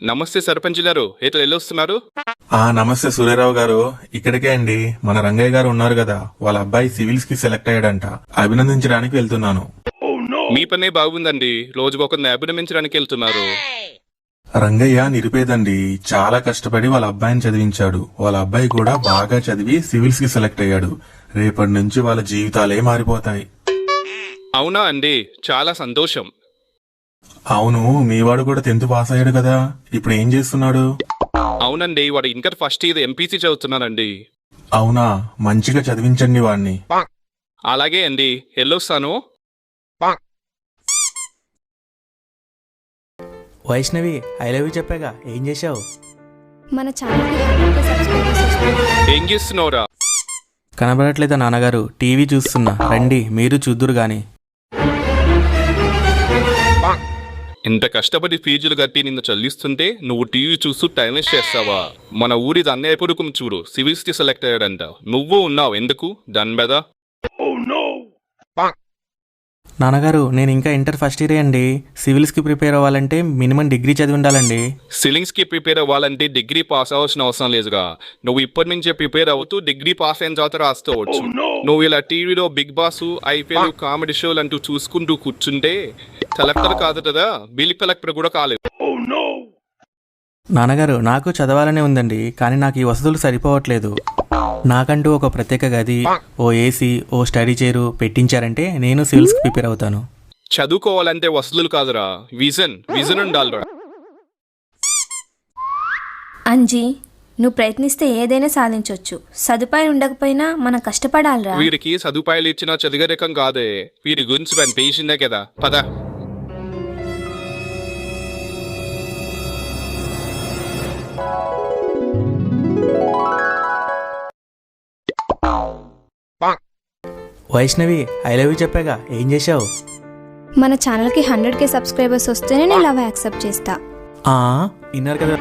నమస్తే సర్పంచ్ గారు, ఏదో వెళ్ళొస్తున్నారు? నమస్తే సూర్యరావు గారు. ఇక్కడికే అండి. మన రంగయ్య గారు ఉన్నారు కదా, వాళ్ళ అబ్బాయి సివిల్స్ కి సెలెక్ట్ అయ్యాడంట. అభినందించడానికి వెళ్తున్నాను. మీ పనే బాగుందండి, రోజుకొకరిని అభినందించడానికి వెళ్తున్నారు. రంగయ్య నిరుపేదండి, చాలా కష్టపడి వాళ్ళ అబ్బాయిని చదివించాడు. వాళ్ళ అబ్బాయి కూడా బాగా చదివి సివిల్స్ కి సెలెక్ట్ అయ్యాడు. రేపటి నుంచి వాళ్ళ జీవితాలే మారిపోతాయి. అవునా అండి, చాలా సంతోషం. అవును, మీవాడు కూడా 10th పాస్ అయ్యాడు కదా, ఇప్పుడు ఏం చేస్తున్నాడు? అవునండి, వాడు ఇంటర్ ఫస్ట్ ఇయర్ ఎంపీసీ చదువుతున్నానండి. అవునా, మంచిగా చదివించండి వాడిని. అలాగే అండి, వెళ్ళొస్తాను. వైష్ణవి, ఐ లవ్ యూ చెప్పాగా, ఏం చేశావు? మన ఛానల్కి 100K సబ్స్క్రైబర్స్ వస్తున్నారు. ఏం చేస్తున్నావురా? కనబడట్లేదా నాన్నగారు? టీవీ చూస్తున్నా, రండి మీరు చూద్దురు గాని. ఇంత కష్టపడి ఫీజులు కట్టి నిన్ను చదివిస్తుంటే నువ్వు టీవీ చూస్తూ టైం వేస్ట్ చేస్తావా? మన ఊరి అన్నయ్య కొడుకుని చూడు, సివిల్స్ కి సెలెక్ట్ అయ్యాడంట. నువ్వు ఉన్నావు ఎందుకు దాని మీద? నాన్నగారు, నేను ఇంకా ఇంటర్ ఫస్ట్ ఇయరే అండి. సివిల్స్కి ప్రిపేర్ అవ్వాలంటే మినిమం డిగ్రీ చదివి ఉండాలండి. సివిల్స్ కి ప్రిపేర్ అవ్వాలంటే డిగ్రీ పాస్ అవ్వాల్సిన అవసరం లేదుగా. నువ్వు ఇప్పటి నుంచే ప్రిపేర్ అవుతూ డిగ్రీ పాస్ అయిన తర్వాత రాసుకోవచ్చు. నువ్వు ఇలా టీవీలో బిగ్ బాస్, ఐపీఎల్, కామెడీ షోలు అంటూ చూసుకుంటూ కూర్చుంటే కలెక్టర్ కాదు కదా, బిల్ కలెక్టర్ కూడా కాలేదు. నాన్నగారు, నాకు చదవాలనే ఉందండి, కానీ నాకు ఈ వసతులు సరిపోవట్లేదు. నాకంటూ ఒక ప్రత్యేక గది, ఓ ఏసీ, ఓ స్టడీ చైరు పెట్టించారంటే నేను సివిల్స్కి ప్రిపేర్ అవుతాను. చదువుకోవాలంటే వసతులు కాదురా, విజన్ ఉండాలిరా. అంజీ, నువ్వు ప్రయత్నిస్తే ఏదైనా సాధించవచ్చు. సదుపాయం ఉండకపోయినా మనం కష్టపడాలిరా. వీరికి సదుపాయాలు ఇచ్చినా చదివే రకం కాదే. వీరి గురించి పని పేసిందే కదా, పద. వైష్ణవి, ఐ లవ్ యూ చెప్పాగా, ఏం చేశావు? మన ఛానల్కి 100K సబ్స్క్రైబర్స్ వస్తేనే నేను లవ్ యాక్సెప్ట్ చేస్తా. విన్నారు కదా.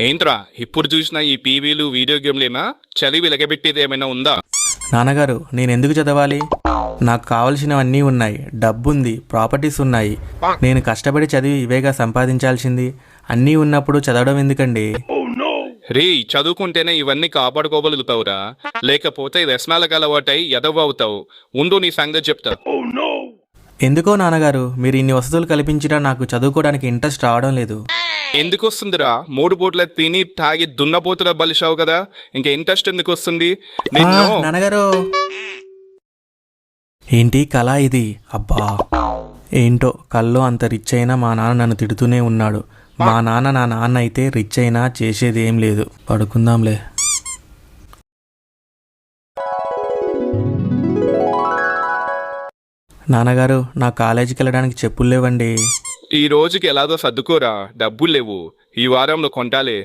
ఏంట్రా ఇప్పుడు చూసినా ఈ టీవీలు, వీడియో గేమ్లేనా? చదివి లెగబెట్టేది ఏమైనా ఉందా? నాన్నగారు, నేను ఎందుకు చదవాలి? నాకు కావలసినవన్నీ ఉన్నాయి. డబ్బుంది, ప్రాపర్టీస్ ఉన్నాయి. నేను కష్టపడి చదివి ఇవేగా సంపాదించాల్సింది. అన్నీ ఉన్నప్పుడు చదవడం ఎందుకండి? రే, చదువుకుంటేనే ఇవన్నీ కాపాడుకోగలుగుతావురా, లేకపోతే వ్యసనాలకు అలవాటై ఎదవవుతావు. ఉండు, నీ సంగతి చెప్తా. ఎందుకో నాన్నగారు, మీరు ఇన్ని వసతులు కల్పించినా నాకు చదువుకోవడానికి ఇంట్రెస్ట్ రావడం లేదు. ఎందుకు వస్తుందిరా? 3 పూట్ల తిని తాగి దున్నపోతుల బలిసావు కదా, ఇంకా ఇంట్రెస్ట్ ఎందుకు వస్తుంది? నాన్నగారు, ఏంటి కళ ఇది? అబ్బా, ఏంటో కల్లో అంత రిచ్ అయినా మా నాన్న నన్ను తిడుతూనే ఉన్నాడు. మా నాన్న నా నాన్న అయితే రిచ్ అయినా చేసేది ఏం లేదు. పడుకుందాంలే. నాన్నగారు, నా కాలేజీకి వెళ్ళడానికి చెప్పులు లేవండి. ఈ రోజుకి ఎలాగో సర్దుకోరా, డబ్బులు లేవు. ఈ వారంలో కొంటాలే.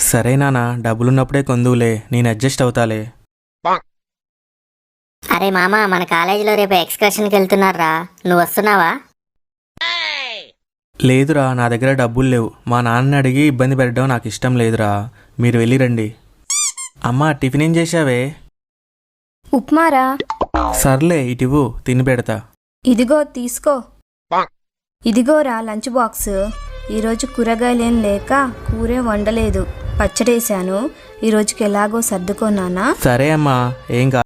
సరే నాన్న, డబ్బులున్నప్పుడే కొందువులే, నేను అడ్జస్ట్ అవుతాలే. అరే మామ, మన కాలేజీలో రేపు ఎక్స్కర్షన్కి వెళ్తున్నారా, నువ్వు వస్తున్నావా? లేదురా, నా దగ్గర డబ్బులు లేవు. మా నాన్నని అడిగి ఇబ్బంది పెట్టడం నాకు ఇష్టం లేదురా, మీరు వెళ్ళిరండి. అమ్మా, టిఫిన్ ఏం చేశావే? ఉప్మారా. సర్లే, ఇటివ్వు, తిని పెడతా. ఇదిగో తీసుకో. ఇదిగోరా లంచ్ బాక్స్. ఈరోజు కూరగాయలేం లేక కూరే వండలేదు, పచ్చడేశాను. ఈరోజుకి ఎలాగో సర్దుకోనానా. సరే అమ్మా, ఏం కా.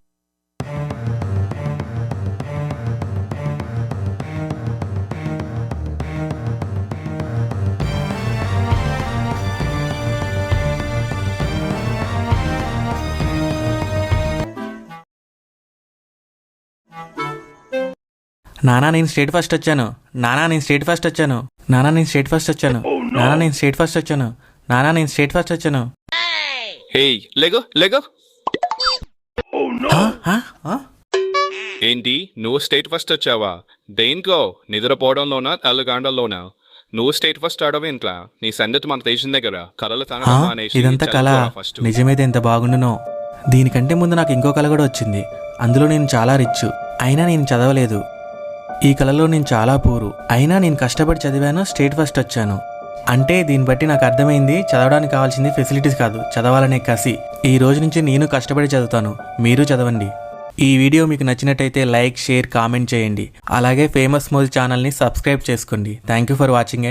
నానా, నేను స్టేట్ ఫస్ట్ వచ్చాను. నానా, నేను స్టేట్ ఫస్ట్ వచ్చాను. నానా, నేను స్టేట్ ఫస్ట్ వచ్చాను. నానా, నేను స్టేట్ ఫస్ట్ వచ్చాను. నానా, నేను స్టేట్ ఫస్ట్ వచ్చాను. Hey, Lego. ఏంటి, నువ్వు స్టేట్ ఫస్ట్ వచ్చావా? దేంట్లో? నిద్రపోవడంలోనా, తల్లుగాండల్లోనా? నువ్వు స్టేట్ ఫస్ట్ ఆడవు ఇంట్లో. నీ సంగతి మనకు తెలిసిందే కదా. కళలు ఇదంతా కళ, నిజమైతే ఎంత బాగుండునో. దీనికంటే ముందు నాకు ఇంకో కళ కూడా వచ్చింది. అందులో నేను చాలా రిచ్, అయినా నేను చదవలేదు. ఈ కళలో నేను చాలా పూరు, అయినా నేను కష్టపడి చదివాను, స్టేట్ ఫస్ట్ వచ్చాను. అంటే దీన్ని బట్టి నాకు అర్థమైంది, చదవడానికి కావాల్సింది ఫెసిలిటీస్ కాదు, చదవాలనే కసి. ఈ రోజు నుంచి నేను కష్టపడి చదువుతాను, మీరు చదవండి. ఈ వీడియో మీకు నచ్చినట్టయితే లైక్, షేర్, కామెంట్ చేయండి. అలాగే ఫేమస్ మోజ్ ఛానల్ని సబ్స్క్రైబ్ చేసుకోండి. Thank you for watching.